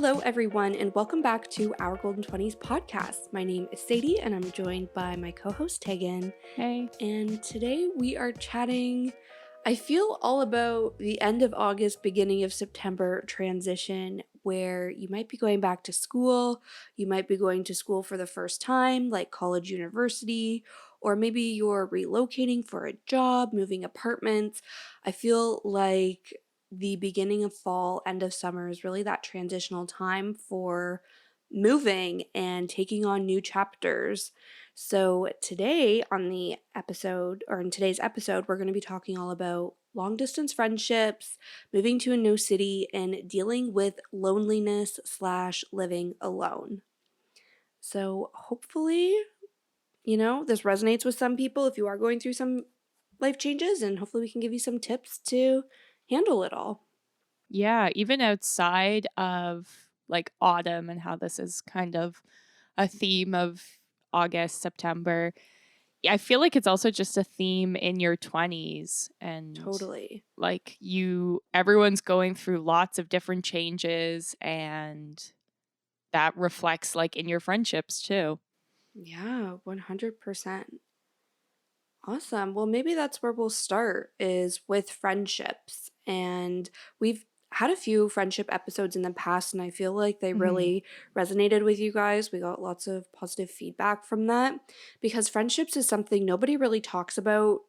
Hello, everyone, and welcome back to our Golden 20s podcast. My name is Sadie, and I'm joined by my co-host, Tegan. Hey. And today we are chatting, I feel, all about the end of August, beginning of September transition, where you might be going back to school, you might be going to school for the first time, like college, university, or maybe you're relocating for a job, moving apartments. I feel like the beginning of fall, end of summer is really that transitional time for moving and taking on new chapters. So today on the episode, or in today's episode, we're going to be talking all about long distance friendships, moving to a new city, and dealing with loneliness / living alone. So hopefully, this resonates with some people if you are going through some life changes, and hopefully we can give you some tips to handle it all. Yeah, even outside of like autumn and how this is kind of a theme of August, September, I feel like it's also just a theme in your 20s and Totally. like everyone's going through lots of different changes and that reflects like in your friendships too. Yeah, 100%. Awesome. Well, maybe that's where we'll start is with friendships. And we've had a few friendship episodes in the past, and I feel like they Mhm. really resonated with you guys. We got lots of positive feedback from that because friendships is something nobody really talks about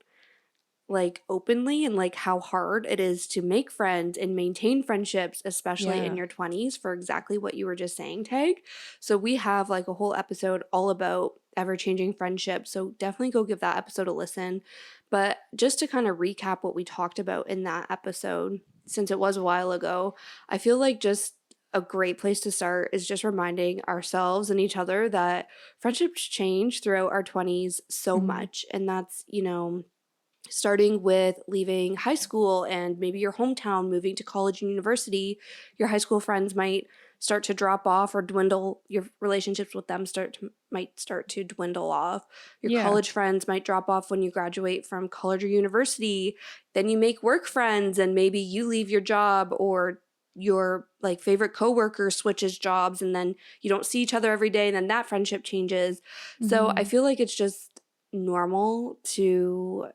like openly, and like how hard it is to make friends and maintain friendships, especially in Yeah. your 20s, for exactly what you were just saying, Tag. So we have like a whole episode all about ever changing friendships. So definitely go give that episode a listen. But just to kind of recap what we talked about in that episode, since it was a while ago, I feel like just a great place to start is just reminding ourselves and each other that friendships change throughout our 20s so Mhm. much. And that's, starting with leaving high school and maybe your hometown, moving to college and university. Your high school friends might start to drop off or dwindle. Your relationships with them might start to dwindle off. Your Yeah. college friends might drop off when you graduate from college or university. Then you make work friends, and maybe you leave your job, or your like favorite coworker switches jobs, and then you don't see each other every day, and then that friendship changes. So I Mhm. feel like it's just normal to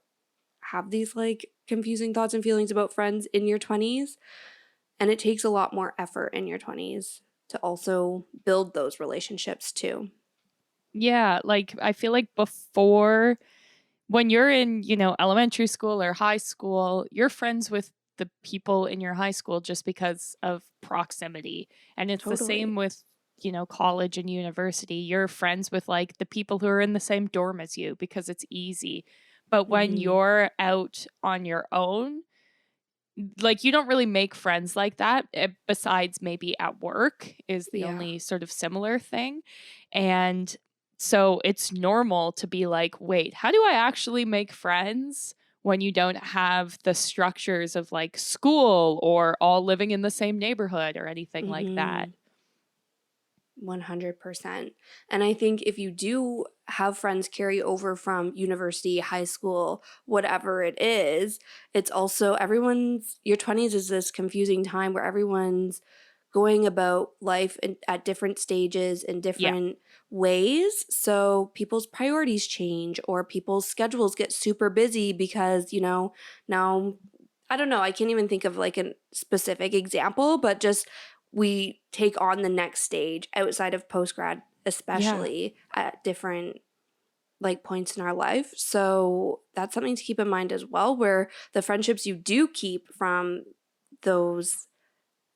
have these like confusing thoughts and feelings about friends in your 20s. And it takes a lot more effort in your 20s to also build those relationships too. Yeah, like I feel like before when you're in, elementary school or high school, you're friends with the people in your high school just because of proximity. And it's the same Totally. with, college and university. You're friends with like the people who are in the same dorm as you because it's easy. But when Mm-hmm. you're out on your own, like you don't really make friends like that besides maybe at work is the Yeah. only sort of similar thing. And so it's normal to be like, wait, how do I actually make friends when you don't have the structures of like school or all living in the same neighborhood or anything like that? Mm-hmm. 100%. And I think if you do have friends carry over from university, high school, whatever it is, it's also your 20s is this confusing time where everyone's going about life at different stages in Yeah. different ways. So people's priorities change, or people's schedules get super busy because, now I don't know, I can't even think of like a specific example, but just we take on the next stage outside of post grad, Yeah. especially at different like points in our life. So that's something to keep in mind as well, where the friendships you do keep from those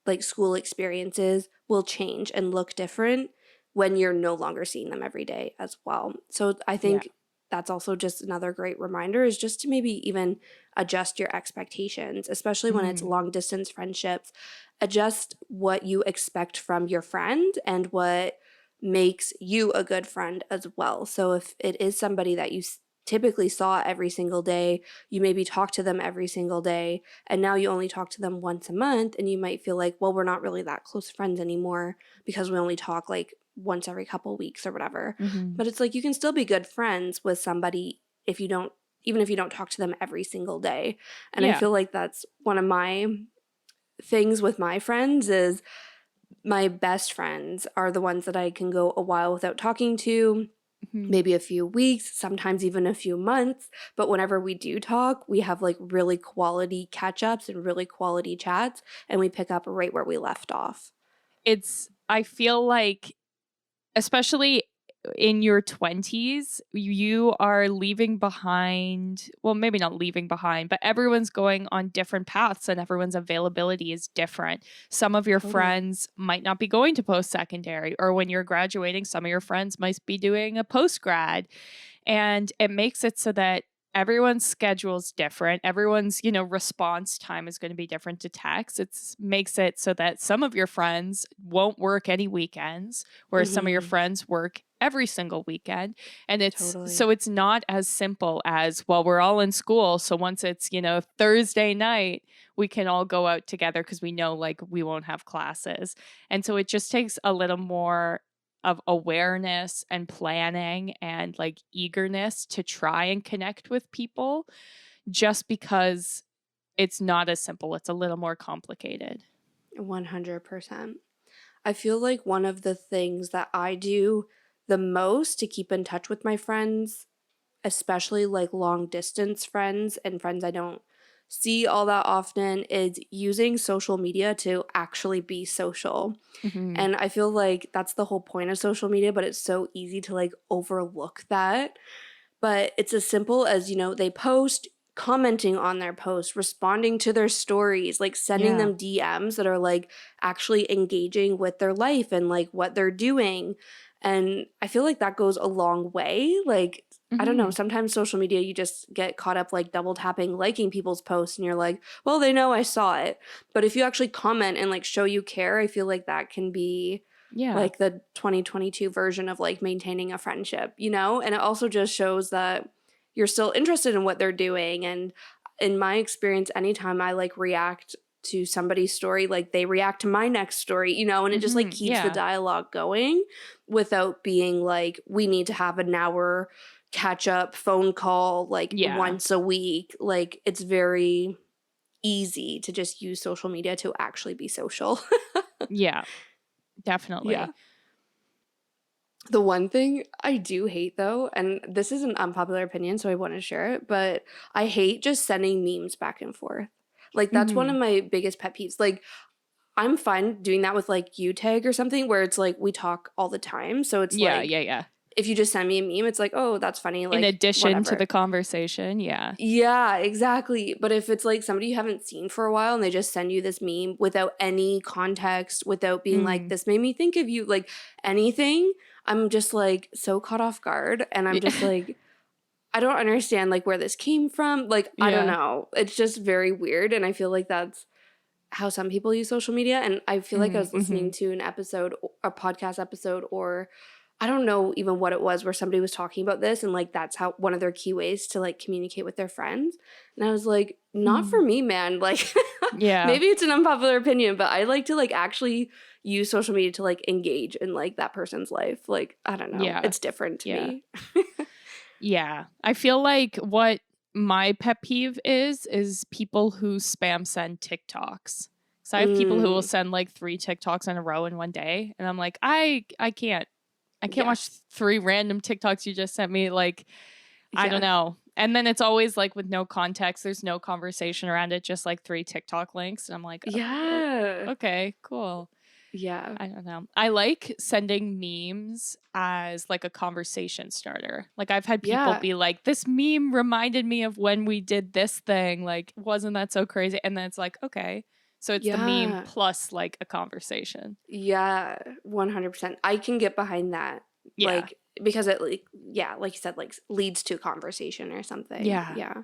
like school experiences will change and look different when you're no longer seeing them every day as well. So I Yeah. think that's also just another great reminder, is just to maybe even adjust your expectations, especially when it's Mhm. long distance friendships. Adjust what you expect from your friend and what makes you a good friend as well. So if it is somebody that you typically saw every single day, you maybe talk to them every single day, and now you only talk to them once a month, and you might feel like, well, we're not really that close friends anymore because we only talk like once every couple weeks or whatever. Mhm. But it's like you can still be good friends with somebody if you don't even if you don't talk to them every single day. And I Yeah. feel like that's one of my things with my friends is my best friends are the ones that I can go a while without talking to, Mhm. maybe a few weeks, sometimes even a few months. But whenever we do talk, we have like really quality catch ups and really quality chats, and we pick up right where we left off. I feel like, especially in your 20s, you are leaving behind, well, maybe not leaving behind, but everyone's going on different paths and everyone's availability is different. Some of your Totally. friends might not be going to post secondary, or when you're graduating, some of your friends might be doing a post grad. And it makes it so that everyone's schedule's different. Everyone's, response time is going to be different to text. It makes it so that some of your friends won't work any weekends, whereas some of your Hmm. friends work every single weekend. And Totally. it's not as simple as, well, we're all in school. So once it's, Thursday night, we can all go out together because we know like we won't have classes. And so it just takes a little more of awareness and planning and like eagerness to try and connect with people, just because it's not as simple. It's a little more complicated. 100%. I feel like one of the things that I do the most to keep in touch with my friends, especially like long distance friends and friends I don't see all that often, is using social media to actually be social. Hmm. And I feel like that's the whole point of social media, but it's so easy to like overlook that. But it's as simple as, they post, commenting on their posts, responding to their stories, like sending Yeah. them DMs that are like actually engaging with their life and like what they're doing. And I feel like that goes a long way. Like, I don't know, Hmm. sometimes social media, you just get caught up like double tapping, liking people's posts, and you're like, well, they know I saw it. But if you actually comment and like show you care, I feel like that can be Yeah. like the 2022 version of like maintaining a friendship, you know? And it also just shows that you're still interested in what they're doing. And in my experience, anytime I like react to somebody's story, like they react to my next story, and it just like Hmm. keeps the Yeah. dialogue going without being like, we need to have an hour catch up phone call like Yeah. once a week. Like it's very easy to just use social media to actually be social. Yeah. Yeah. Definitely. The one thing I do hate though, and this is an unpopular opinion, so I want to share it, but I hate just sending memes back and forth. Like that's one Hmm. of my biggest pet peeves. Like I'm fine doing that with like U tag or something where it's like we talk all the time. So it's Yeah. like Yeah. Yeah. if you just send me a meme, it's like, oh, that's funny, In like addition to whatever. the conversation. Yeah. Yeah, exactly. But if it's like somebody you haven't seen for a while and they just send you this meme without any context, without being like, Mm. this made me think of you, like anything, I'm just like so caught off guard. And I'm just Yeah. like, I don't understand like where this came from. Like, I don't Yeah. know. It's just very weird. And I feel like that's how some people use social media. And I feel like I was Mm-hmm. listening to an episode, a podcast episode, or I don't know even what it was, where somebody was talking about this. And like, that's how one of their key ways to like communicate with their friends. And I was like, not for me, man. Like, Yeah. maybe it's an unpopular opinion, but I like to like actually use social media to like engage in like that person's life. Like, I don't know. Yeah. It's different to Yeah. me. Yeah. I feel like what my pet peeve is people who spam send TikToks. So I have people who will Mm, send like 3 TikToks in a row in one day, and I'm like, I can't. I can't yeah. watch 3 random TikToks you just sent me. Like, I don't Yeah. know. And then it's always like with no context. There's no conversation around it. Just like 3 TikTok links, and I'm like, Yeah. okay, cool. Yeah. I don't know. I like sending memes as like a conversation starter. Like I've had people Yeah. be like, "This meme reminded me of when we did this thing. Like, wasn't that so crazy?" And then it's like, okay, so it's the meme Yeah. plus like a conversation. Yeah. 100%. I can get behind that. Yeah, Like, because it, like, yeah, like you said, like leads to conversation or something. yeah, Yeah.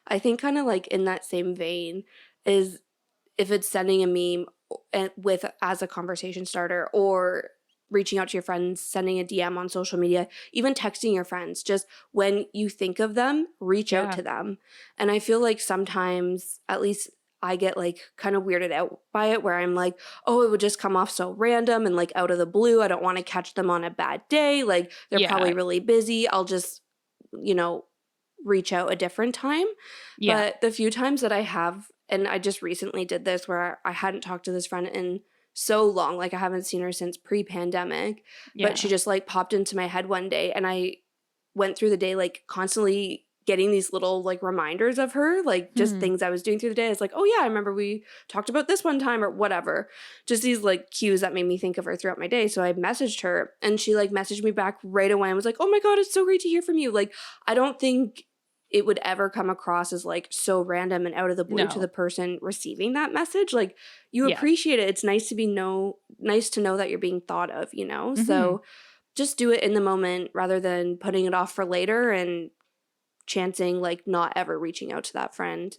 I think kind of like in that same vein is if it's sending a meme with as a conversation starter or reaching out to your friends, sending a DM on social media, even texting your friends, just when you think of them, reach out yeah, to them. And I feel like sometimes, at least I get like kind of weirded out by it where I'm like, oh, it would just come off so random and like out of the blue. I don't want to catch them on a bad day. Like they're yeah, probably really busy. I'll just, you know, reach out a different time. yeah. But the few times that I have, and I just recently did this where I hadn't talked to this friend in so long. Like I haven't seen her since pre-pandemic, but she Yeah. just like popped into my head one day and I went through the day like constantly getting these little like reminders of her, like just Hmm. things I was doing through the day. It's like, oh yeah, I remember we talked about this one time or whatever. Just these like cues that made me think of her throughout my day. So I messaged her and she like messaged me back right away and was like, oh my God, it's so great to hear from you. Like, I don't think it would ever come across as like so random and out of the blue to the No. person receiving that message. Like you Yeah. appreciate it. It's nice to know that you're being thought of, you know? Hmm. So just do it in the moment rather than putting it off for later and chancing like not ever reaching out to that friend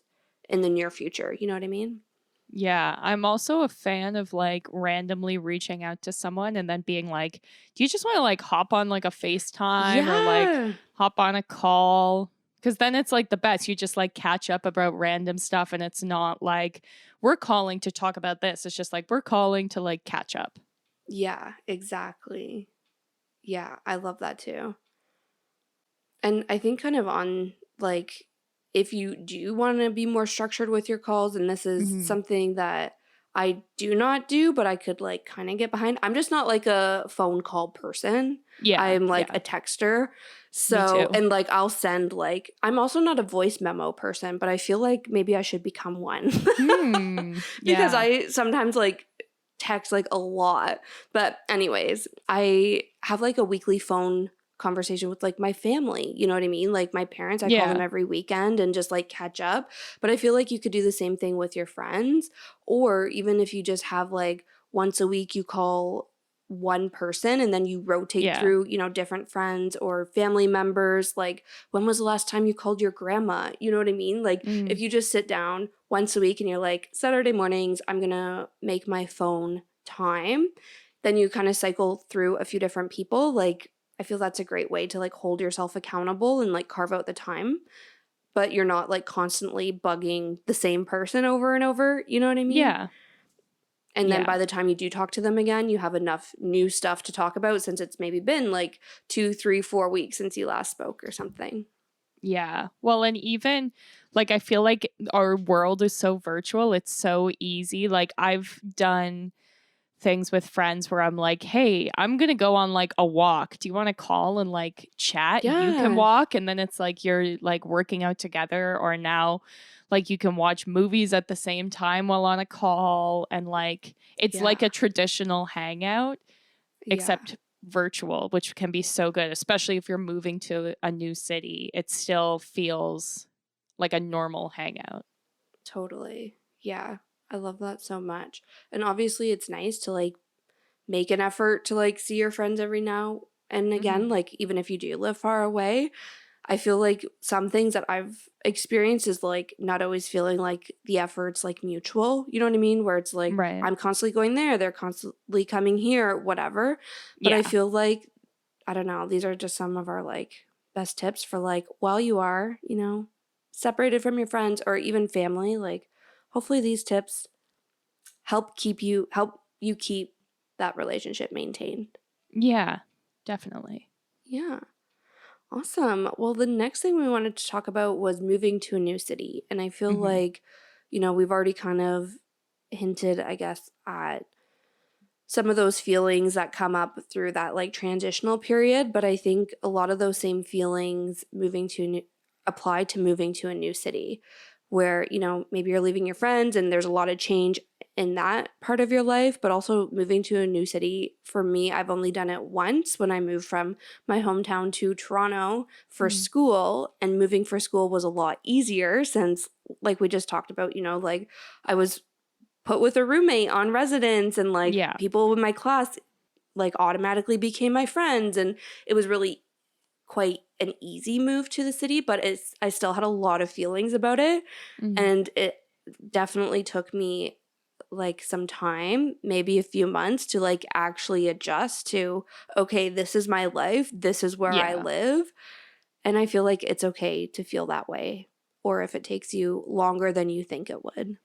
in the near future. You know what I mean? Yeah, I'm also a fan of like randomly reaching out to someone and then being like, "Do you just want to like hop on like a FaceTime or like Yeah. hop on a call?" Because then it's like the best. You just like catch up about random stuff and it's not like we're calling to talk about this. It's just like we're calling to like catch up. Yeah, exactly. Yeah, I love that too. And I think kind of on like if you do want to be more structured with your calls, and this is Hmm. something that I do not do, but I could like kind of get behind. I'm just not like a phone call person. Yeah, I'm like yeah, a texter. me So, too. and like I'll send like, I'm also not a voice memo person, but I feel like maybe I should become one Hmm. because Yeah, I sometimes like text like a lot. But anyways, I have like a weekly phone conversation with like my family, you know what I mean? Like my parents, I call them yeah, every weekend and just like catch up. But I feel like you could do the same thing with your friends, or even if you just have like once a week you call one person and then you rotate yeah. through, you know, different friends or family members. Like when was the last time you called your grandma? You know what I mean? Like Mm. if you just sit down once a week and you're like, Saturday mornings, I'm gonna make my phone time, then you kind of cycle through a few different people. Like, I feel that's a great way to like hold yourself accountable and like carve out the time, but you're not like constantly bugging the same person over and over. You know what I mean? Yeah, And then yeah. by the time you do talk to them again, you have enough new stuff to talk about since it's maybe been like 2, 3, 4 weeks since you last spoke or something. Yeah. Well, and even like I feel like our world is so virtual. It's so easy. Like I've done things with friends where I'm like, "Hey, I'm going to go on like a walk. Do you want to call and like chat? You can Yeah. walk." And then it's like you're like working out together, or now like you can watch movies at the same time while on a call, and like it's Yeah. like a traditional hangout Yeah. except virtual, which can be so good, especially if you're moving to a new city. It still feels like a normal hangout. Totally. Yeah. I love that so much. And obviously it's nice to like make an effort to like see your friends every now and again, Hmm. like even if you do live far away. I feel like some things that I've experienced is like not always feeling like the effort's like mutual. You know what I mean? Where it's like Right. I'm constantly going there, they're constantly coming here, whatever. But I Yeah. feel like I don't know, these are just some of our like best tips for like while you are, you know, separated from your friends or even family, like hopefully these tips help you keep that relationship maintained. Yeah. Definitely. Yeah. Awesome. Well, the next thing we wanted to talk about was moving to a new city. And I feel Hmm. like, you know, we've already kind of hinted, I guess, at some of those feelings that come up through that like transitional period. But I think a lot of those same feelings apply to moving to a new city where, you know, maybe you're leaving your friends and there's a lot of change in that part of your life, but also moving to a new city. For me, I've only done it once when I moved from my hometown to Toronto for Mm. school, and moving for school was a lot easier since, like we just talked about, you know, like I was put with a roommate on residence and like Yeah. people in my class like automatically became my friends, and it was really quite an easy move to the city, but I still had a lot of feelings about it, Hmm. and it definitely took me like some time, maybe a few months to like actually adjust to, okay, this is my life, this is where I Yeah. live, and I feel like it's okay to feel that way or if it takes you longer than you think it would.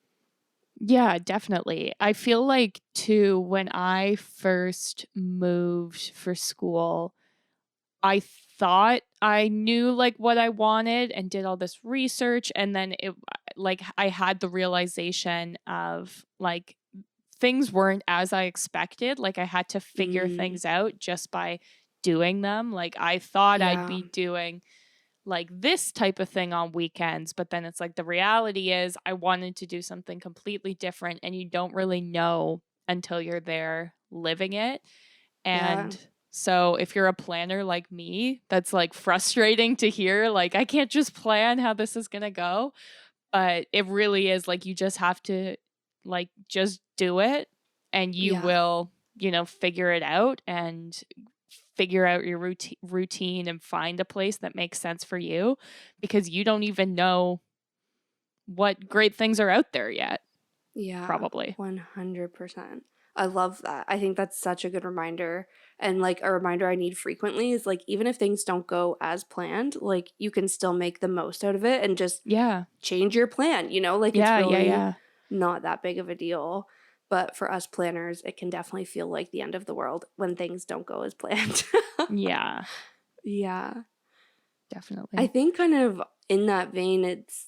Yeah, definitely. I feel like too, when I first moved for school, I thought I knew like what I wanted and did all this research, and then it like I had the realization of like things weren't as I expected. Like I had to figure Mm, things out just by doing them. Like I thought I'd yeah. be doing like this type of thing on weekends, but then it's like the reality is I wanted to do something completely different, and you don't really know until you're there living it. Yeah. And so if you're a planner like me, that's like frustrating to hear. Like I can't just plan how this is going to go, but it really is like you just have to like just do it, and you Yeah. will, figure it out and figure out your routine and find a place that makes sense for you, because you don't even know what great things are out there yet, Yeah, probably. 100%. I love that. I think that's such a good reminder. And like a reminder I need frequently is like, even if things don't go as planned, like you can still make the most out of it and just Yeah. change your plan, like it's Yeah, yeah, really yeah. not that big of a deal. But for us planners, it can definitely feel like the end of the world when things don't go as planned. Yeah, Yeah. I definitely. think kind of in that vein, it's,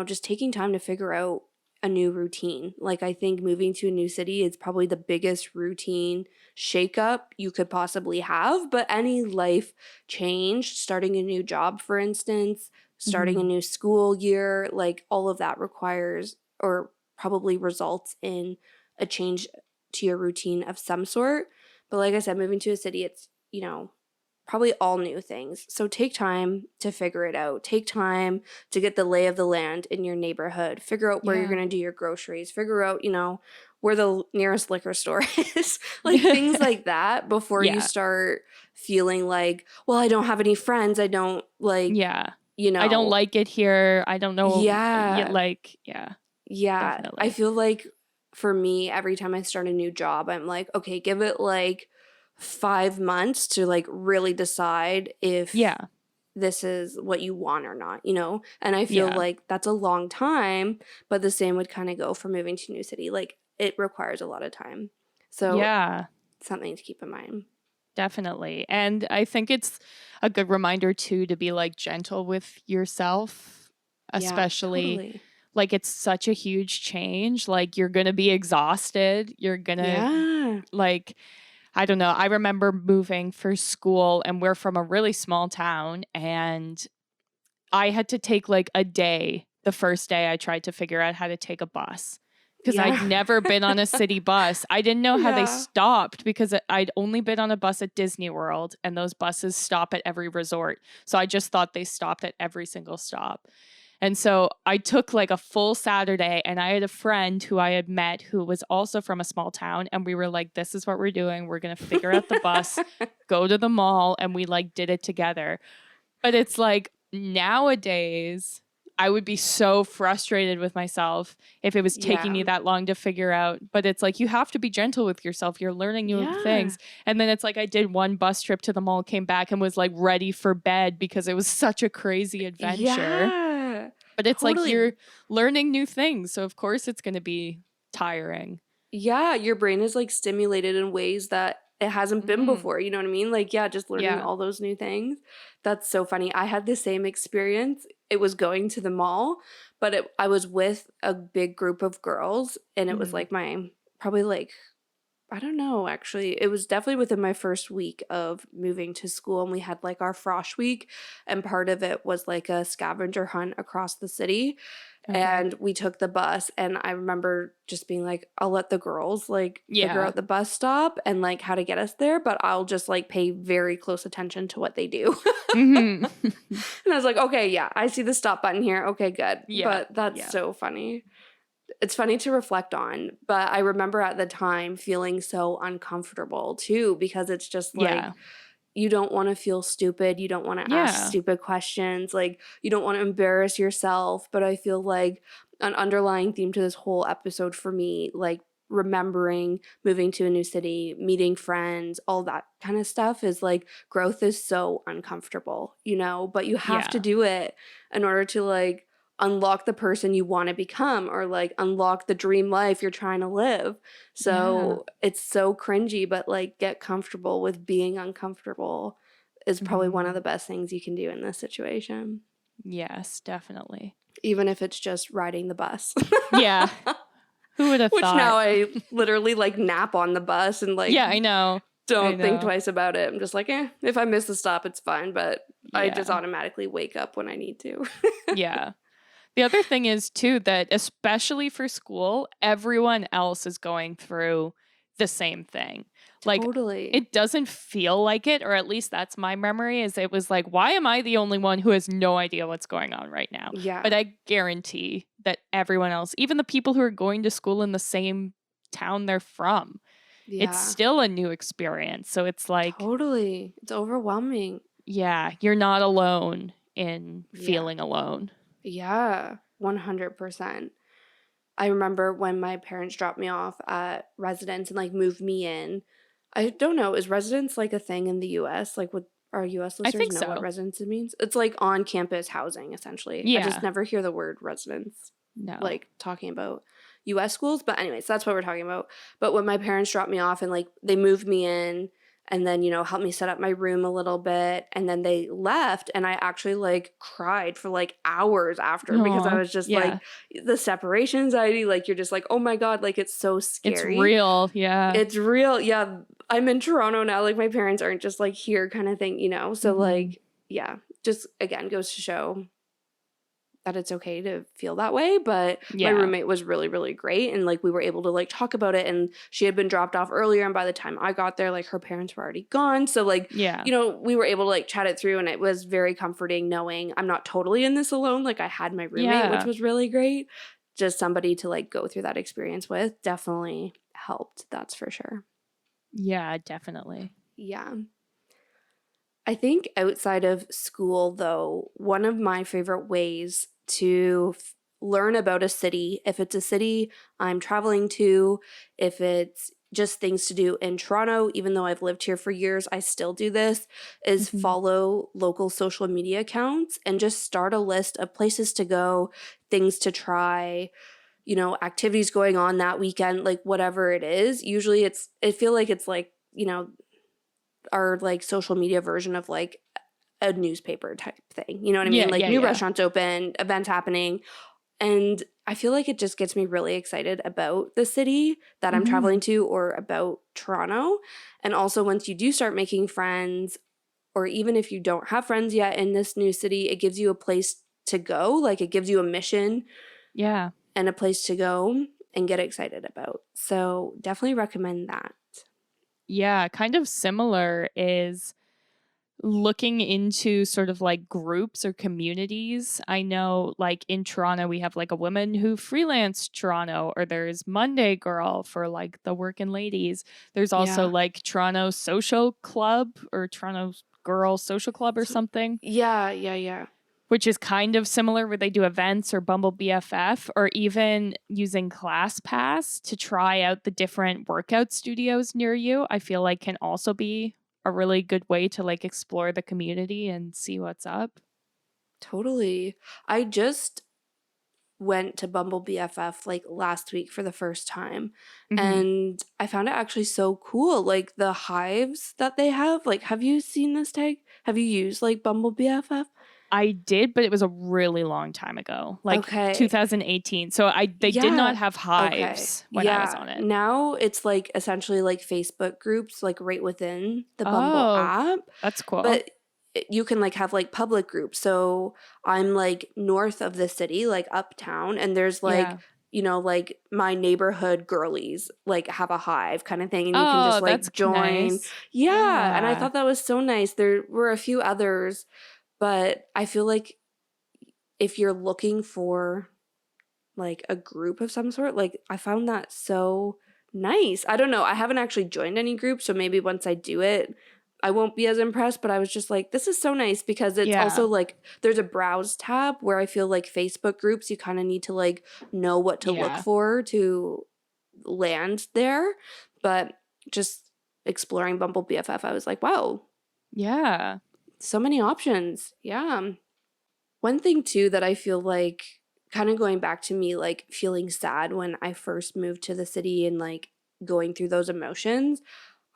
just taking time to figure out a new routine. Like, I think moving to a new city is probably the biggest routine shakeup you could possibly have. But any life change, starting a new job, for instance, starting a Mhm. new school year, like all of that requires or probably results in a change to your routine of some sort. But like I said, moving to a city, it's, probably all new things. So take time to figure it out. Take time to get the lay of the land in your neighborhood. Figure out where you're Yeah. going to do your groceries. Figure out, where the nearest liquor store is. Like things like that before you Yeah. start feeling like, well, I don't have any friends. I don't like, Yeah. you I don't know. like it here. I don't know, Yeah. yeah, Yeah. I definitely. feel like for me, every time I start a new job, I'm like, okay, give it like 5 months to like really decide if Yeah. this is what you want or not. And I feel Yeah. like that's a long time, but the same would kind of go for moving to a new city. Like it requires a lot of time. So Yeah, something to keep in mind. definitely. And I think it's a good reminder too to be like gentle with yourself, Yeah, especially totally. like it's such a huge change. Like you're going to be exhausted. You're going to Yeah. like I don't know. I remember moving for school, and we're from a really small town, and I had to take like a day the first day I tried to figure out how to take a bus, because I'd Yeah. never been on a city bus. I didn't know how they Yeah. stopped because I'd only been on a bus at Disney World, and those buses stop at every resort. So I just thought they stopped at every single stop. And so I took like a full Saturday, and I had a friend who I had met who was also from a small town, and we were like, this is what we're doing. We're going to figure out the bus, go to the mall, and we like did it together. But it's like nowadays, I would be so frustrated with myself if it was taking me Yeah. that long to figure out. But it's like you have to be gentle with yourself. You're learning new Yeah. things. And then it's like I did one bus trip to the mall, came back, and was like ready for bed because it was such a crazy adventure. Yeah. But it's like Totally. you're learning new things. So, of course, it's going to be tiring. Yeah, your brain is like stimulated in ways that it hasn't been Hmm. before. You know what I mean? Like, yeah, just learning Yeah. all those new things. That's so funny. I had the same experience. It was going to the mall, but I was with a big group of girls, and it was Hmm. like my probably like I don't know, actually. It was definitely within my first week of moving to school, and we had like our frosh week, and part of it was like a scavenger hunt across the city. Okay. And we took the bus, and I remember just being like, I'll let the girls like figure Yeah. out the bus stop and like how to get us there, but I'll just like pay very close attention to what they do. Hmm. And I was like, okay, yeah, I see the stop button here. Okay, good. Yeah. But that's Yeah. so funny. It's funny to reflect on, but I remember at the time feeling so uncomfortable too, because it's just like Yeah. you don't want to feel stupid. You don't want to ask Yeah. stupid questions. Like, you don't want to embarrass yourself. But I feel like an underlying theme to this whole episode for me, like remembering moving to a new city, meeting friends, all that kind of stuff is like growth is so uncomfortable, but you have to Yeah. do it in order to like unlock the person you want to become or like unlock the dream life you're trying to live. Yeah. So it's so cringy, but like get comfortable with being uncomfortable is probably one of Hmm. the best things you can do in this situation, Yes, definitely. even if it's just riding the bus. Yeah. Who would have Which now thought? I literally like nap on the bus and like Yeah, I know. I don't think know. twice about it. I'm just like, if I miss the stop, it's fine. But I just Yeah. automatically wake up when I need to. Yeah. The other thing is too that especially for school, everyone else is going through the same thing. Like Totally. it doesn't feel like it, or at least that's my memory, is it was like, why am I the only one who has no idea what's going on right now? Yeah. But I guarantee that everyone else, even the people who are going to school in the same town they're from, it's Yeah. still a new experience. So it's like, Totally. It's overwhelming. yeah, you're not alone in Yeah. feeling alone. Yeah. 100%. I remember when my parents dropped me off at residence and like moved me in. I don't know, is residence like a thing in the US? Like, would our US I listeners think know what so. residence means? It's like on campus housing, essentially. I just Yeah. never hear the word residence No. like talking about US schools. But, anyways, that's what we're talking about. But when my parents dropped me off and like they moved me in and then, helped me set up my room a little bit and then they left and I actually like cried for like hours after because I Aw, was just yeah. like, the separation anxiety, like you're just like, oh my God, like it's so It's scary. real. Yeah. It's real. Yeah. I'm in Toronto now. Like my parents aren't just like here kind of thing. So Mhm. like, yeah, just again goes to show that it's okay to feel that way. But my Yeah. roommate was really, really great. And like we were able to like talk about it. And she had been dropped off earlier. And by the time I got there, like her parents were already gone. So like, Yeah. we were able to like chat it through. And it was very comforting knowing I'm not totally in this alone. Like I had my roommate, which Yeah. was really great. Just somebody to like go through that experience with definitely helped. That's for sure. Yeah, definitely. Yeah. I think outside of school, though, one of my favorite ways to learn about a city, if it's a city I'm traveling to, if it's just things to do in Toronto, even though I've lived here for years, I still do this, is Mhm. follow local social media accounts and just start a list of places to go, things to try, activities going on that weekend, like whatever it is. Usually I feel like it's like, our like social media version of like a newspaper type thing. You know what I mean? Yeah, Like yeah, new yeah. restaurants open, events happening. And I feel like it just gets me really excited about the city that I'm traveling Mhm. to or about Toronto. And also, once you do start making friends, or even if you don't have friends yet in this new city, it gives you a place to go. Like it gives you a mission Yeah. and a place to go and get excited about. So definitely recommend that. Yeah, kind of similar is looking into sort of like groups or communities. I know like in Toronto we have like a woman who freelance Toronto, or there's Monday Girl for like the working ladies. There's also Yeah. like Toronto Social Club or Toronto Girl Social Club or So, something, yeah, yeah, yeah. which is kind of similar where they do events, or Bumble BFF, or even using ClassPass to try out the different workout studios near you. I feel like can also be a really good way to like explore the community and see what's up. Totally. I just went to Bumble BFF like last week for the first time Hmm. and I found it actually so cool. Like the hives that they have. Like, have you seen this tag? Have you used like Bumble BFF? I did, but it was a really long time ago, like Okay. 2018. So they did not Yeah. have Okay. hives when I was Yeah. on it. Now it's like essentially like Facebook groups, like right within the Bumble Oh, app. that's cool. But you can like have like public groups. So I'm like north of the city, like uptown, and there's like, Yeah. like my neighborhood girlies like have a hive kind of thing, and you can just Oh, that's like join. nice. Yeah. And I Yeah. thought that was so nice. There were a few others, but I feel like if you're looking for like a group of some sort, like I found that so nice. I don't know. I haven't actually joined any groups, so maybe once I do it, I won't be as impressed, but I was just like, this is so nice because it's also Yeah. like there's a browse tab where I feel like Facebook groups, you kind of need to like know what to look Yeah. for to land there. But just exploring Bumble BFF, I was like, wow, Yeah. so many options. Yeah. One thing too that I feel like kind of going back to me like feeling sad when I first moved to the city and like going through those emotions,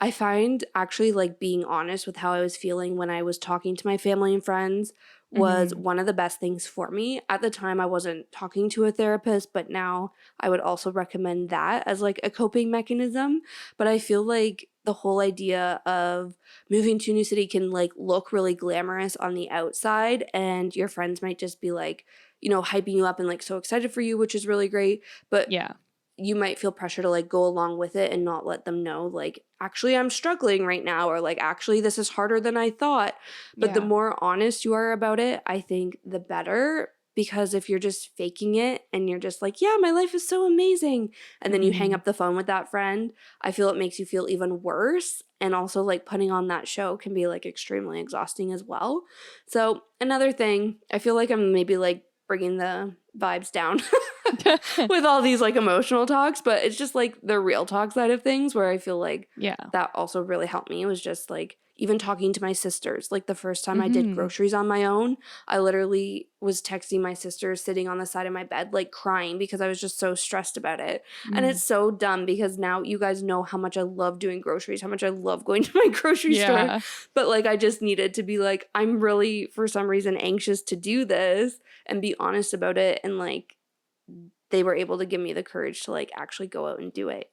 I find actually like being honest with how I was feeling when I was talking to my family and friends was Mhm. one of the best things for me. At the time, I wasn't talking to a therapist, but now I would also recommend that as like a coping mechanism. But I feel like the whole idea of moving to a new city can like look really glamorous on the outside, and your friends might just be like, hyping you up and like so excited for you, which is really great. But Yeah. you might feel pressure to like go along with it and not let them know like actually I'm struggling right now, or like actually this is harder than I thought. But the Yeah. more honest you are about it, I think the better, because if you're just faking it and you're just like, yeah, my life is so amazing, and then you hang Mhm. up the phone with that friend, I feel it makes you feel even worse. And also like putting on that show can be like extremely exhausting as well. So another thing, I feel like I'm maybe like bringing the vibes down with all these like emotional talks, but it's just like the real talk side of things where I feel like Yeah. that also really helped me. It was just like even talking to my sisters. Like the first time I did Mhm. groceries on my own, I literally was texting my sisters sitting on the side of my bed, like crying because I was just so stressed about it. And Mm. it's so dumb because now you guys know how much I love doing groceries, how much I love going to my grocery store. Yeah. But like I just needed to be like, I'm really, for some reason, anxious to do this and be honest about it. And like, they were able to give me the courage to like actually go out and do it.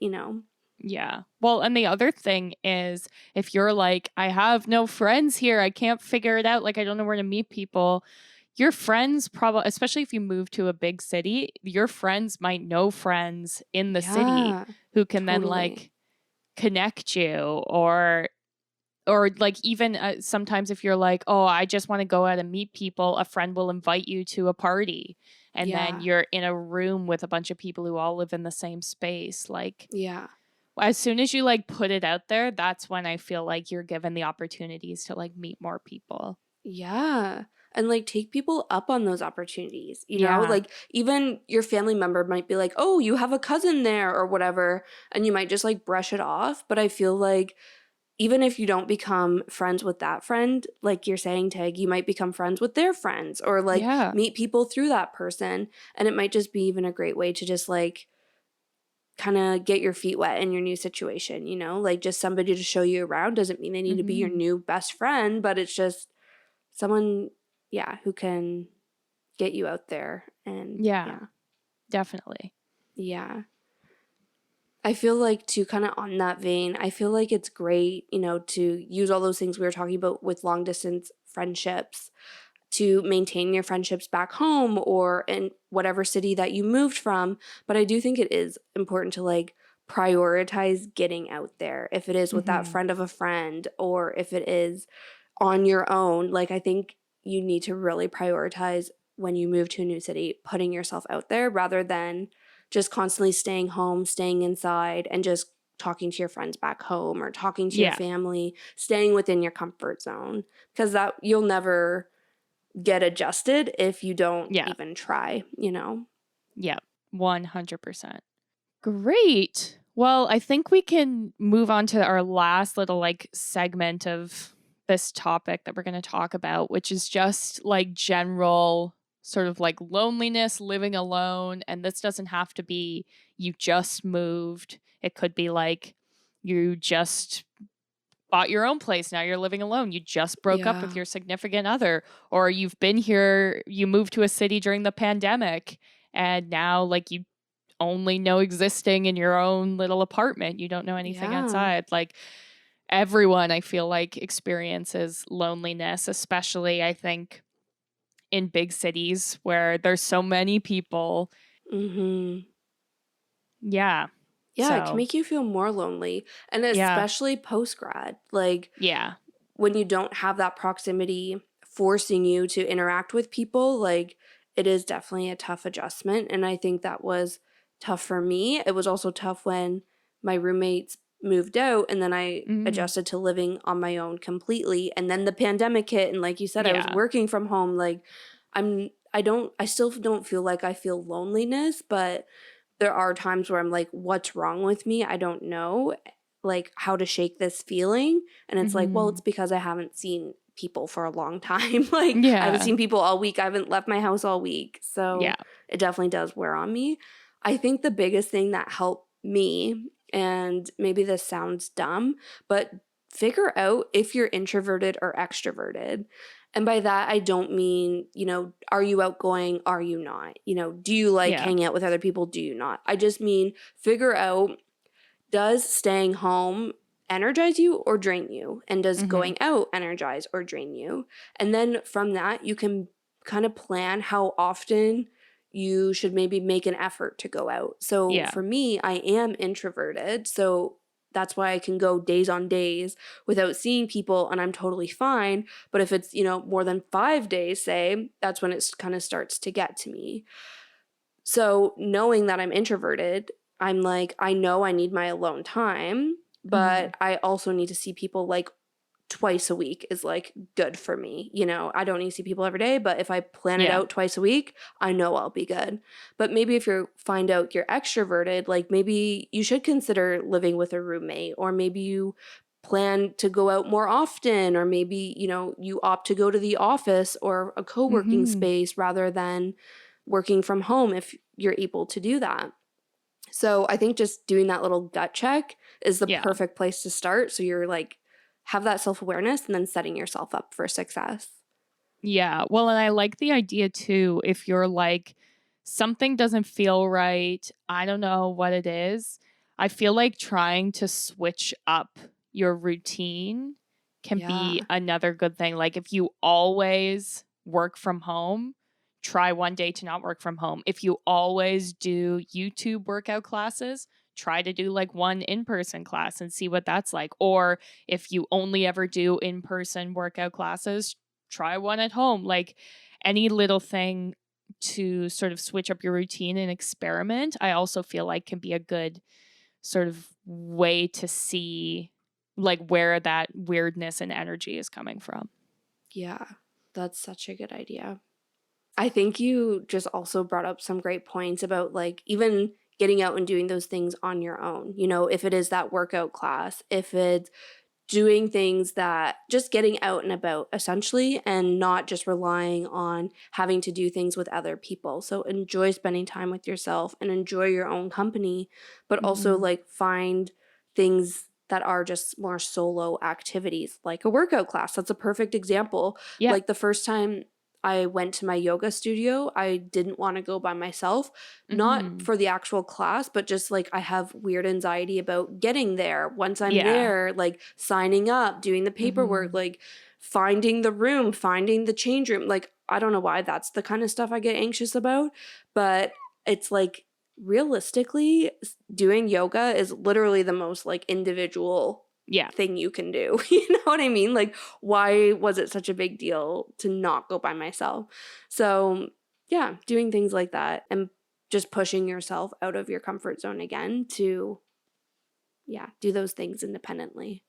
Yeah. Well, and the other thing is if you're like, I have no friends here, I can't figure it out, like I don't know where to meet people, your friends probably, especially if you move to a big city, your friends might know friends in the city Yeah, who can then totally. like connect you, or like even sometimes if you're like, oh, I just want to go out and meet people, a friend will invite you to a party, and then Yeah, you're in a room with a bunch of people who all live in the same space. Like yeah, as soon as you like put it out there, that's when I feel like you're given the opportunities to like meet more people. yeah. And like take people up on those opportunities. Yeah. Like even your family member might be like, oh, you have a cousin there or whatever. And you might just like brush it off. But I feel like even if you don't become friends with that friend, like you're saying, Tag, you might become friends with their friends or like Yeah. meet people through that person. And it might just be even a great way to just like kind of get your feet wet in your new situation. Like just somebody to show you around doesn't mean they need to be your Hmm. new best friend, but it's just someone, yeah, who can get you out there. And Yeah, yeah, definitely. yeah. I feel like to kind of on that vein, I feel like it's great, to use all those things we were talking about with long distance friendships to maintain your friendships back home or in whatever city that you moved from. But I do think it is important to like prioritize getting out there. If it is with that Hmm. friend of a friend or if it is on your own, like I think you need to really prioritize when you move to a new city, putting yourself out there rather than just constantly staying home, staying inside, and just talking to your friends back home or talking to your Yeah. family, staying within your comfort zone because that you'll never get adjusted if you don't Yeah. even try. Yeah. 100%. Great. Well, I think we can move on to our last little like segment of this topic that we're going to talk about, which is just like general sort of like loneliness, living alone. And this doesn't have to be you just moved. It could be like you just bought your own place. Now you're living alone. You just broke up with Yeah. your significant other, or you've been here, you moved to a city during the pandemic, and now like you only know existing in your own little apartment. You don't know anything Yeah. outside. Like everyone, I feel like experiences loneliness, especially I think in big cities where there's so many people. Mhm. Yeah. Yeah, it can So, make you feel more lonely, and yeah. especially post grad. Like Yeah. when you don't have that proximity forcing you to interact with people, like it is definitely a tough adjustment. And I think that was tough for me. It was also tough when my roommates moved out and then I Mm, adjusted to living on my own completely. And then the pandemic hit. And like you said, I was yeah. working from home. Like I still don't feel like I feel loneliness, but there are times where I'm like, what's wrong with me? I don't know like how to shake this feeling. And it's like, well, it's Hmm. because I haven't seen people for a long time. Like, I haven't Yeah. seen people all week. I haven't left my house all week. Yeah. So it definitely does wear on me. I think the biggest thing that helped me and maybe this sounds dumb, but figure out if you're introverted or extroverted. And by that, I don't mean, are you outgoing? Are you not? Do you like Yeah. hanging out with other people? Do you not? I just mean figure out, does staying home energize you or drain you? And does Mm-hmm. going out energize or drain you? And then from that, you can kind of plan how often you should maybe make an effort to go out. So Yeah. for me, I am introverted. So that's why I can go days on days without seeing people and I'm totally fine. But if it's, more than 5 days, say, that's when it kind of starts to get to me. So knowing that I'm introverted, I'm like, I know I need my alone time, Mm-hmm. but I also need to see people like twice a week is like good for me. I don't need to see people every day, but if I plan it Yeah. out twice a week, I know I'll be good. But maybe if you find out you're extroverted, like maybe you should consider living with a roommate, or maybe you plan to go out more often, or maybe, you opt to go to the office or a co-working Mm-hmm. space rather than working from home if you're able to do that. So I think just doing that little gut check is the Yeah. perfect place to start. So you're like, have that self-awareness and then setting yourself up for success. Yeah. Well, and I like the idea too. If you're like, something doesn't feel right, I don't know what it is. I feel like trying to switch up your routine can be Yeah. another good thing. Like if you always work from home, try one day to not work from home. If you always do YouTube workout classes, try to do like one in-person class and see what that's like. Or if you only ever do in-person workout classes, try one at home. Like any little thing to sort of switch up your routine and experiment, I also feel like can be a good sort of way to see like where that weirdness and energy is coming from. Yeah. That's such a good idea. I think you just also brought up some great points about like even getting out and doing those things on your own. If it is that workout class, if it's doing things that just getting out and about essentially, and not just relying on having to do things with other people. So enjoy spending time with yourself and enjoy your own company, but also Mm-hmm. like find things that are just more solo activities, like a workout class. That's a perfect example. Yeah. Like the first time I went to my yoga studio, I didn't want to go by myself, not Mm-hmm. for the actual class, but just like I have weird anxiety about getting there. Once I'm Yeah. there, like signing up, doing the paperwork, Mm-hmm. like finding the room, finding the change room. Like, I don't know why that's the kind of stuff I get anxious about, but it's like realistically, doing yoga is literally the most like individual Yeah. thing you can do. You know what I mean? Like, why was it such a big deal to not go by myself? So, yeah, doing things like that and just pushing yourself out of your comfort zone again to, yeah, do those things independently.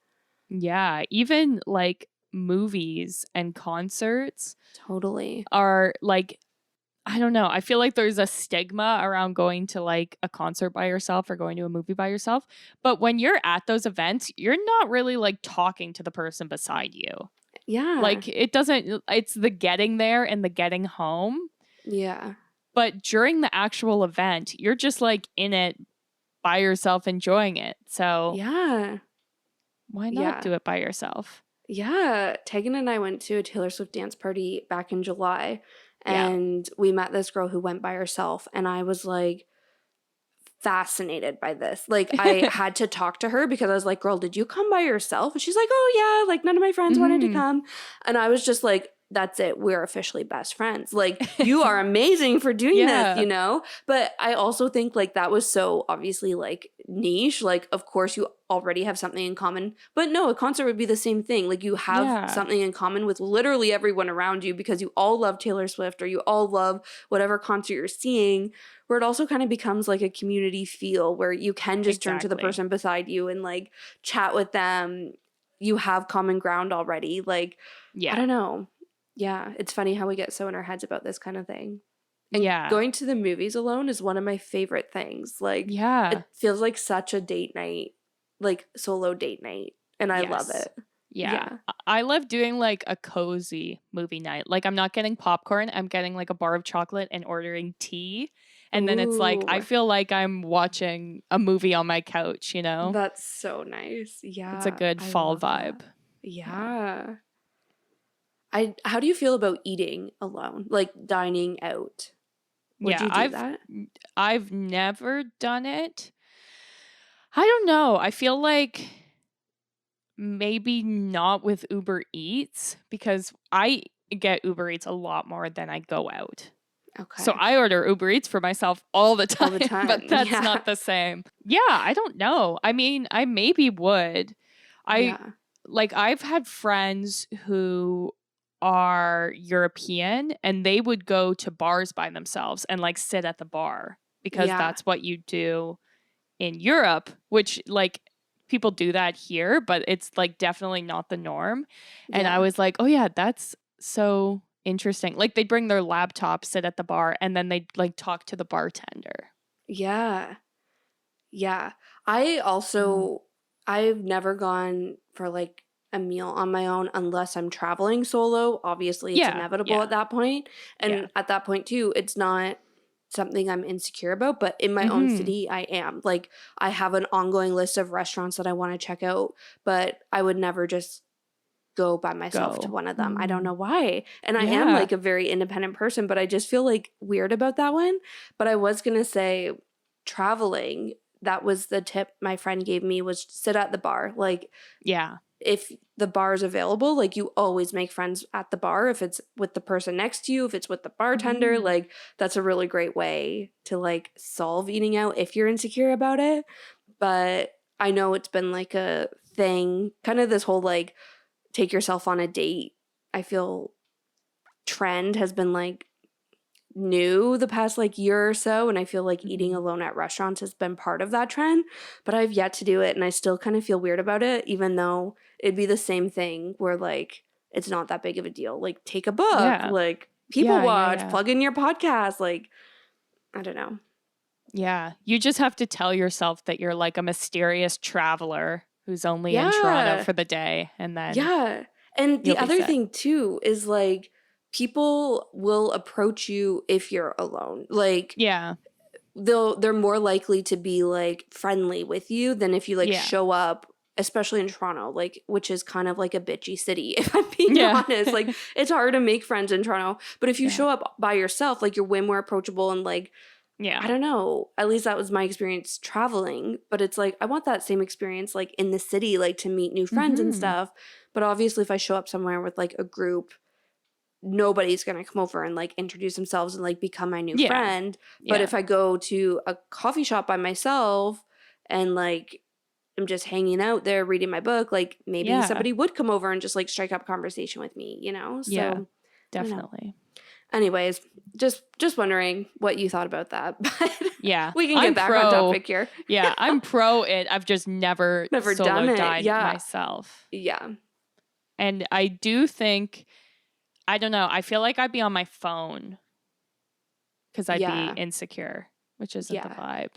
Yeah. Even like movies and concerts Totally. are like, I don't know. I feel like there's a stigma around going to like a concert by yourself or going to a movie by yourself. But when you're at those events, you're not really like talking to the person beside you. Yeah. Like it doesn't, it's the getting there and the getting home. Yeah. But during the actual event, you're just like in it by yourself, enjoying it. So Yeah. why not Yeah. do it by yourself? Yeah, Tegan and I went to a Taylor Swift dance party back in July, Yeah. and we met this girl who went by herself, and I was like fascinated by this. Like, I had to talk to her because I was like, "Girl, did you come by yourself?" And she's like, "Oh yeah, like none of my friends wanted to Hmm. come." And I was just like, "That's it. We're officially best friends. Like, you are amazing for doing this, Yeah. But I also think like that was so obviously like niche. Like, of course you already have something in common. But no, a concert would be the same thing. Like, you have Yeah. something in common with literally everyone around you because you all love Taylor Swift or you all love whatever concert you're seeing, where it also kind of becomes like a community feel where you can just turn to the Exactly. person beside you and like chat with them. You have common ground already. Like, I Yeah. don't know. Yeah, it's funny how we get so in our heads about this kind of thing. And Yeah. going to the movies alone is one of my favorite things. Like, Yeah. it feels like such a date night, like solo date night. And I love Yes. it. Yeah. Yeah. I love doing like a cozy movie night. Like I'm not getting popcorn, I'm getting like a bar of chocolate and ordering tea And then it's like, I Ooh, feel like I'm watching a movie on my couch, you know? that's so nice. It's a Yeah, good I fall love that. vibe. Yeah. Yeah. How do you feel about eating alone? Like dining out? Would Yeah, you do that? I've never done it. I don't know. I feel like maybe not with Uber Eats because I get Uber Eats a lot more than I go out. So Okay. I order Uber Eats for myself all the All the time, but time. that's Yeah. not the same. Yeah, I don't know. I mean, I maybe would. I Yeah. I've had friends who are European and they would go to bars by themselves and like sit at the bar because Yeah. that's what you do in Europe, which like people do that here, but it's like definitely not the norm. And I Yeah. was like, "Oh yeah, that's so interesting." Like they'd bring their laptop, sit at the bar, and then they'd like talk to the bartender. Yeah. Yeah. I Mm. also I've never gone for like a meal on my own unless I'm traveling solo. Obviously, it's Yeah, inevitable at yeah, that point. yeah. And at that point too, it's not something I'm insecure about, but in my own Mhm. city, I am. Like I have an ongoing list of restaurants that I want to check out, but I would never just go by myself to Go. one of them. I don't know Mm. why. And I am Yeah. like a very independent person, but I just feel like weird about that one. But I was going to say traveling, that was the tip my friend gave me was sit at the bar. Like Yeah. if the bar is available, like you always make friends at the bar if it's with the person next to you, if it's with the bartender, Mhm. like that's a really great way to like solve eating out if you're insecure about it. But I know it's been like a thing, kind of this whole like take yourself on a date, I feel trend has been like new the past like year or so. And I feel like eating Mhm. alone at restaurants has been part of that trend, but I've yet to do it. And I still kind of feel weird about it, even though it'd be the same thing where like it's not that big of a deal. Like take a book, Yeah. like people Yeah, yeah, watch, yeah. plug in your podcast. Like, I don't know. Yeah. You just have to tell yourself that you're like a mysterious traveler who's only in Toronto Yeah. for the day and then Yeah. And you'll the be other set. thing too is like people will approach you if you're alone. Like Yeah. they're more likely to be like friendly with you than if you like Yeah. show up, especially in Toronto, like which is kind of like a bitchy city if I'm being Yeah. honest. Like it's hard to make friends in Toronto, but if you Yeah. show up by yourself, like you're way more approachable and like I Yeah. don't know, at least that was my experience traveling, but it's like I want that same experience like in the city like to meet new friends and Mhm. stuff. But obviously if I show up somewhere with like a group, nobody's going to come over and like introduce themselves and like become my new Yeah. friend. But Yeah. if I go to a coffee shop by myself and like I'm just hanging out there reading my book, like maybe Yeah. somebody would come over and just like strike up conversation with me, you know? Yeah. So I don't know. Definitely. Anyways, just wondering what you thought about that. But Yeah. we can I'm get back on pro. topic here. Yeah, I'm pro it. I've just never Never solo done it. dined Yeah. myself. Yeah. And I do think I don't know, I feel like I'd be on my phone because I'd be Yeah. insecure, which isn't the Yeah. vibe.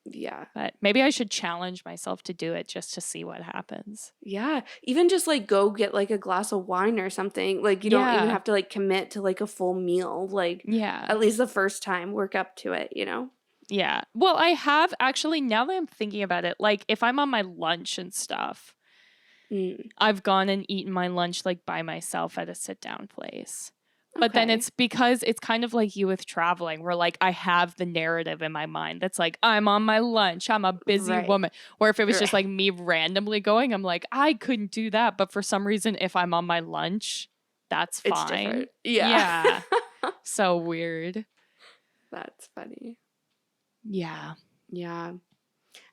Yeah. But maybe I should challenge myself to do it just to see what happens. Yeah. Even just like go get like a glass of wine or something. Like you don't even Yeah. have to like commit to like a full meal. Like Yeah. at least the first time work up to it, you know? Yeah. Well, I have actually, now that I'm thinking about it, like if I'm on my lunch and stuff, Mm. I've gone and eaten my lunch like by myself at a sit down place. But then Okay. it's because it's kind of like you with traveling, where like I have the narrative in my mind that's like, I'm on my lunch, I'm a busy Right. woman. Or if it was just Right. like me randomly going, I'm like, I couldn't do that. But for some reason, if I'm on my lunch, that's It's fine. different. Yeah. Yeah. So weird. That's funny. Yeah. Yeah.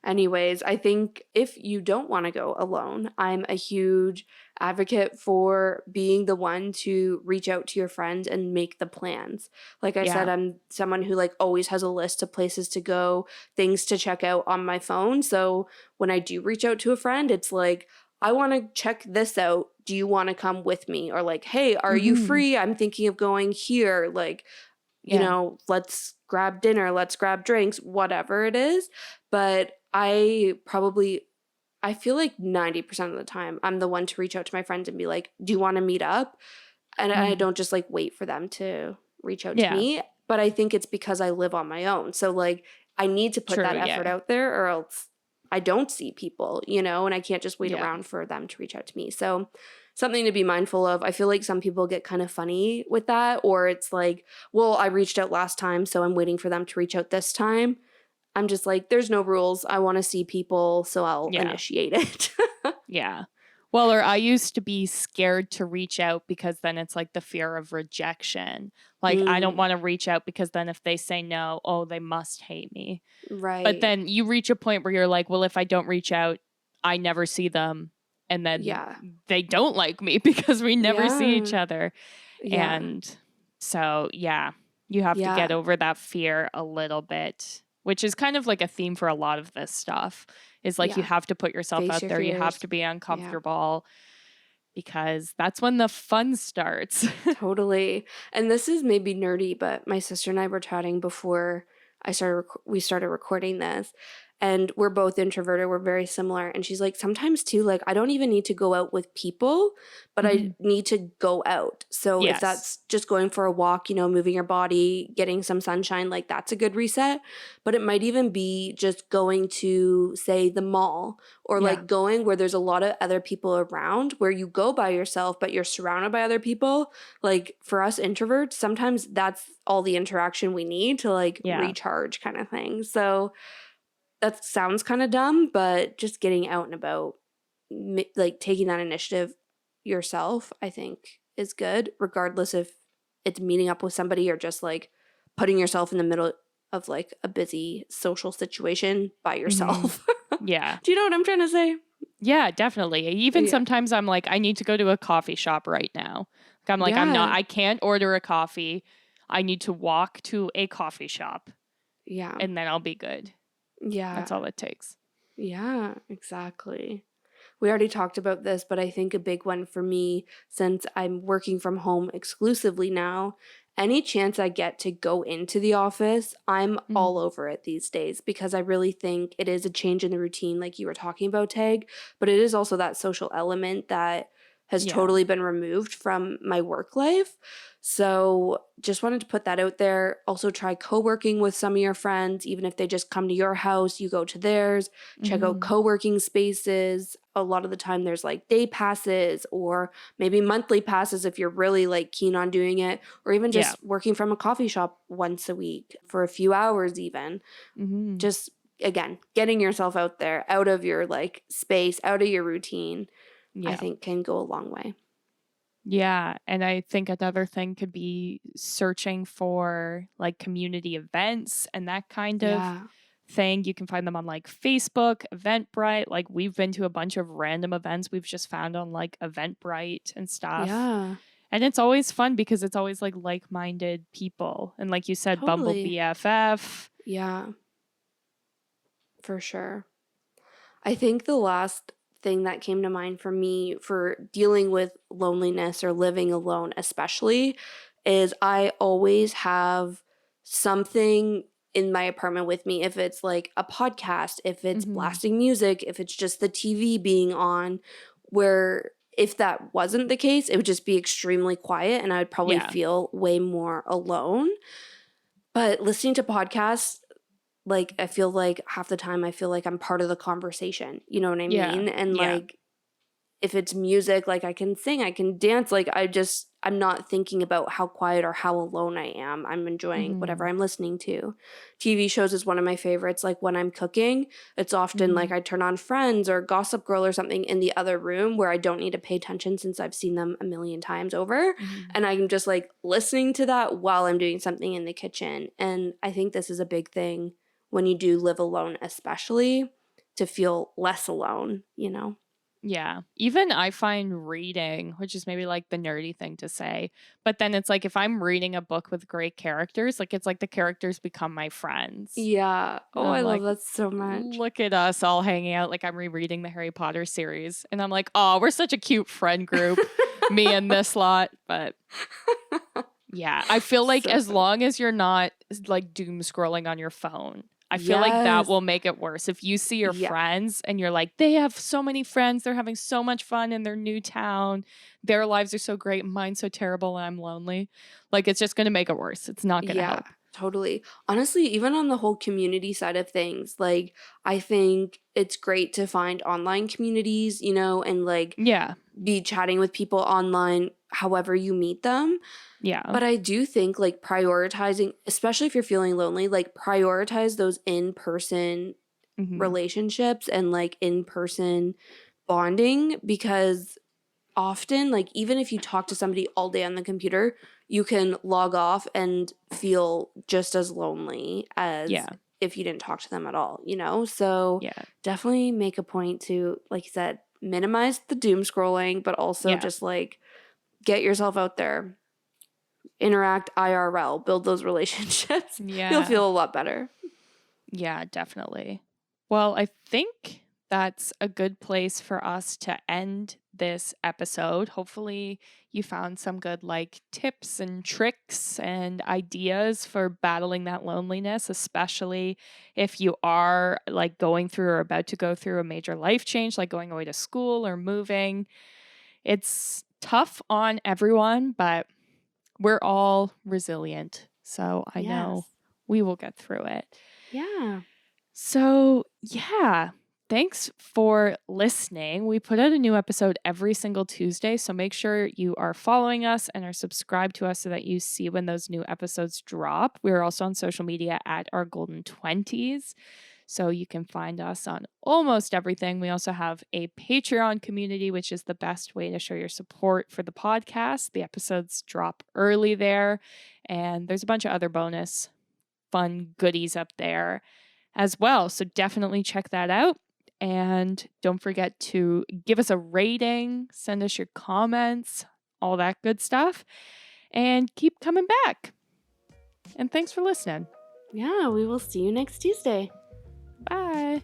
Anyways, I think if you don't want to go alone, I'm a huge advocate for being the one to reach out to your friends and make the plans. Like I said, Yeah. I'm someone who like always has a list of places to go, things to check out on my phone. So when I do reach out to a friend, it's like, I want to check this out. Do you want to come with me? Or like, hey, are you Hmm. free? I'm thinking of going here. Like, Yeah. let's grab dinner, let's grab drinks, whatever it is. But I feel like 90% of the time, I'm the one to reach out to my friends and be like, do you want to meet up? And I Mm. don't just like wait for them to reach out to Yeah. me. but I think it's because I live on my own. So like I need to put True, that effort yeah. out there or else I don't see people, you know, and I can't just wait Yeah. around for them to reach out to me. So something to be mindful of. I feel like some people get kind of funny with that, or it's like, well, I reached out last time, so I'm waiting for them to reach out this time. I'm just like, there's no rules. I want to see people, so I'll Yeah. initiate it. Yeah. Well, or I used to be scared to reach out because then it's like the fear of rejection. Like, I don't Mm, want to reach out because then if they say no, oh, they must hate me. But right. then you reach a point where you're like, well, if I don't reach out, I never see them. And then Yeah. they don't like me because we never see each Yeah. other. Yeah. And so, yeah, you have to get Yeah. over that fear a little bit, which is kind of like a theme for a lot of this stuff. Is like you Yeah. have to put yourself Face out your there, you have fears. to be Yeah. uncomfortable because that's when the fun starts. Totally. And this is maybe nerdy, but my sister and I were chatting before we started recording this. And we're both introverted. We're very similar. And she's like, sometimes too, like, I don't even need to go out with people, but I Mhm. need to go out. So if Yes. that's just going for a walk, you know, moving your body, getting some sunshine, like that's a good reset. But it might even be just going to, say, the mall or Yeah. like going where there's a lot of other people around where you go by yourself, but you're surrounded by other people. Like for us introverts, sometimes that's all the interaction we need to like Yeah. recharge kind of thing. So that sounds kind of dumb, but just getting out and about, like taking that initiative yourself, I think is good, regardless if it's meeting up with somebody or just like putting yourself in the middle of like a busy social situation by Mhm. yourself. Yeah. Do you know what I'm trying to say? Yeah, definitely. Even Yeah. sometimes I'm like, I need to go to a coffee shop right now. Yeah. I can't order a coffee. I need to walk to a coffee shop Yeah. and then I'll be good. That's Yeah. all it takes. Yeah, exactly. We already talked about this, but I think a big one for me, since I'm working from home exclusively now, any chance I get to go into the office, I'm Mhm. all over it these days because I really think it is a change in the routine, like you were talking about, Tag, but it is also that social element that has Yeah. totally been removed from my work life. So just wanted to put that out there. Also, try co working with some of your friends, even if they just come to your house, you go to theirs. Check out Mhm. co working spaces. A lot of the time, there's like day passes or maybe monthly passes if you're really like keen on doing it, or even Yeah. just working from a coffee shop once a week for a few hours, even. Mhm. Just again, getting yourself out there, out of your like space, out of your routine, I Yeah. think can go a long way. Yeah, and I think another thing could be searching for like community events and that kind of Yeah. thing. You can find them on like Facebook, Eventbrite. Like we've been to a bunch of random events we've just found on like Eventbrite and stuff. Yeah. And it's always fun because it's always like-minded people. And like you said, Bumble Totally. BFF. Yeah, for sure. I think the last thing that came to mind for me for dealing with loneliness or living alone, especially, is I always have something in my apartment with me. If it's like a podcast, if it's Mhm. blasting music, if it's just the TV being on, where if that wasn't the case, it would just be extremely quiet and I would probably Yeah. feel way more alone. But listening to podcasts, like, I feel like half the time I feel like I'm part of the conversation, you know what I Yeah. mean? And, Yeah. like, if it's music, like, I can sing, I can dance, like, I'm not thinking about how quiet or how alone I am. I'm enjoying whatever Mhm. I'm listening to. TV shows is one of my favorites, like, when I'm cooking, it's often, like, Mhm. I turn on Friends or Gossip Girl or something in the other room where I don't need to pay attention since I've seen them a million times over, Mhm. and I'm just, like, listening to that while I'm doing something in the kitchen, and I think this is a big thing when you do live alone especially, to feel less alone, you know? Yeah. Even I find reading, which is maybe like the nerdy thing to say, but then it's like if I'm reading a book with great characters, like it's like the characters become my friends. Yeah. And Oh, I I'm love like, that so much. look at us all hanging out. Like I'm rereading the Harry Potter series. And I'm like, oh, we're such a cute friend group, me and this lot. But yeah, I feel like So as funny. long as you're not like doom scrolling on your phone, I feel like that Yes. will make it worse. If you see your Yeah. friends and you're like, they have so many friends, they're having so much fun in their new town, their lives are so great, mine's so terrible, and I'm lonely. Like it's just gonna make it worse. It's not gonna Yeah. help. Totally. Honestly, even on the whole community side of things, like, I think it's great to find online communities, and like Yeah. be chatting with people online however you meet them. Yeah. But I do think like prioritizing, especially if you're feeling lonely, like prioritize those in-person Hmm. relationships and like in-person bonding, because often, like, even if you talk to somebody all day on the computer, you can log off and feel just as lonely as Yeah. if you didn't talk to them at all. So Yeah. definitely make a point to, like you said, minimize the doom scrolling, but also Yeah. just like get yourself out there, interact IRL, build those relationships. You'll Yeah. feel a lot better. Yeah, definitely. Well, I think that's a good place for us to end this episode. Hopefully, you found some good like tips and tricks and ideas for battling that loneliness, especially if you are like going through or about to go through a major life change, like going away to school or moving. It's tough on everyone, but we're all resilient. So I know Yes. we will get through it. Yeah. So, yeah, thanks for listening. We put out a new episode every single Tuesday. So make sure you are following us and are subscribed to us so that you see when those new episodes drop. We're also on social media at our Golden 20s. So you can find us on almost everything. We also have a Patreon community, which is the best way to show your support for the podcast. The episodes drop early there, and there's a bunch of other bonus fun goodies up there as well. So definitely check that out. And don't forget to give us a rating, send us your comments, all that good stuff, and keep coming back. And thanks for listening. Yeah, we will see you next Tuesday. Bye.